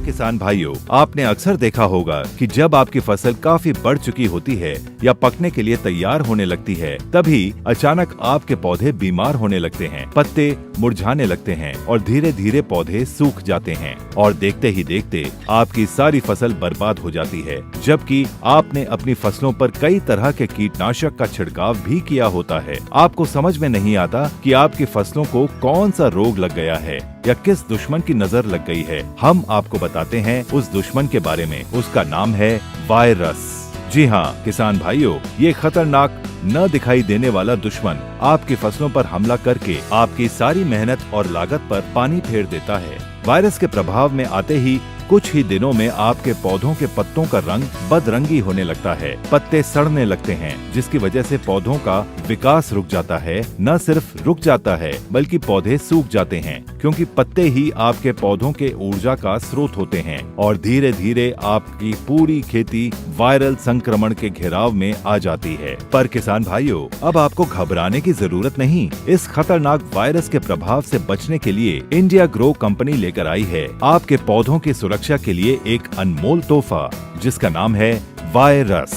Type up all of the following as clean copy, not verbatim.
किसान भाइयों, आपने अक्सर देखा होगा कि जब आपकी फसल काफी बढ़ चुकी होती है या पकने के लिए तैयार होने लगती है, तभी अचानक आपके पौधे बीमार होने लगते हैं, पत्ते मुरझाने लगते हैं और धीरे धीरे पौधे सूख जाते हैं और देखते ही देखते आपकी सारी फसल बर्बाद हो जाती है, जबकि आपने अपनी फसलों पर कई तरह के कीटनाशक का छिड़काव भी किया होता है। आपको समझ में नहीं आता कि आपकी फसलों को कौन सा रोग लग गया है या किस दुश्मन की नजर लग गई है। हम आपको बताते हैं उस दुश्मन के बारे में। उसका नाम है वायरस। जी हाँ किसान भाइयों, ये खतरनाक न दिखाई देने वाला दुश्मन आपकी फसलों पर हमला करके आपकी सारी मेहनत और लागत पर पानी फेर देता है। वायरस के प्रभाव में आते ही कुछ ही दिनों में आपके पौधों के पत्तों का रंग बदरंगी होने लगता है, पत्ते सड़ने लगते हैं, जिसकी वजह से पौधों का विकास रुक जाता है। न सिर्फ रुक जाता है बल्कि पौधे सूख जाते हैं, क्योंकि पत्ते ही आपके पौधों के ऊर्जा का स्रोत होते हैं और धीरे धीरे आपकी पूरी खेती वायरल संक्रमण के घेराव में आ जाती है। पर किसान भाइयों, अब आपको घबराने की जरूरत नहीं। इस खतरनाक वायरस के प्रभाव से बचने के लिए इंडिया ग्रो कंपनी लेकर आई है आपके पौधों की सुरक्षा के लिए एक अनमोल तोहफा, जिसका नाम है वायरस।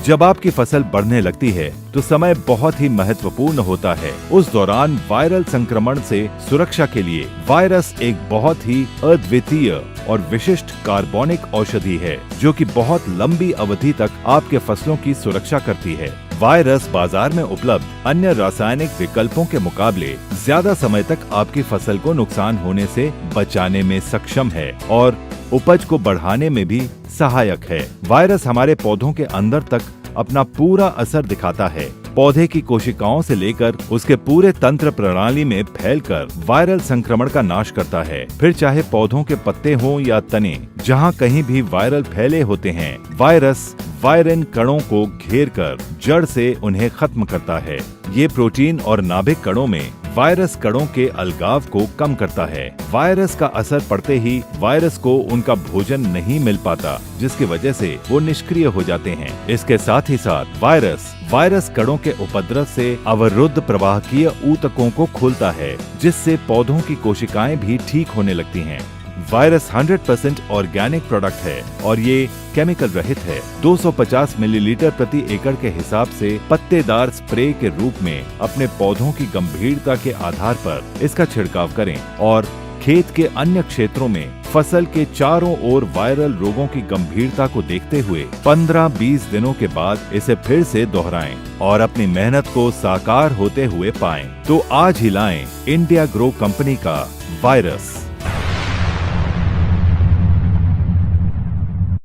जब आपकी फसल बढ़ने लगती है तो समय बहुत ही महत्वपूर्ण होता है। उस दौरान वायरल संक्रमण से सुरक्षा के लिए वायरस एक बहुत ही अद्वितीय और विशिष्ट कार्बनिक औषधि है, जो कि बहुत लंबी अवधि तक आपके फसलों की सुरक्षा करती है। वायरस बाजार में उपलब्ध अन्य रासायनिक विकल्पों के मुकाबले ज्यादा समय तक आपकी फसल को नुकसान होने से बचाने में सक्षम है और उपज को बढ़ाने में भी सहायक है। वायरस हमारे पौधों के अंदर तक अपना पूरा असर दिखाता है। पौधे की कोशिकाओं से लेकर उसके पूरे तंत्र प्रणाली में फैलकर वायरल संक्रमण का नाश करता है। फिर चाहे पौधों के पत्ते हों या तने, जहां कहीं भी वायरल फैले होते हैं, वायरस वायरन कणों को घेर कर जड़ से उन्हें खत्म करता है। ये प्रोटीन और नाभिक कणों में वायरस कणों के अलगाव को कम करता है। वायरस का असर पड़ते ही वायरस को उनका भोजन नहीं मिल पाता, जिसकी वजह से वो निष्क्रिय हो जाते हैं। इसके साथ ही साथ वायरस कणों के उपद्रव से अवरुद्ध प्रवाहकीय ऊतकों को खोलता है, जिससे पौधों की कोशिकाएं भी ठीक होने लगती हैं। वायरस 100% ऑर्गेनिक प्रोडक्ट है और ये केमिकल रहित है। 250 मिलीलीटर प्रति एकड़ के हिसाब से पत्तेदार स्प्रे के रूप में अपने पौधों की गंभीरता के आधार पर इसका छिड़काव करें और खेत के अन्य क्षेत्रों में फसल के चारों ओर वायरल रोगों की गंभीरता को देखते हुए 15-20 दिनों के बाद इसे फिर से दोहराएं और अपनी मेहनत को साकार होते हुए पाएं। तो आज ही लाएं इंडिया ग्रो कंपनी का वायरस।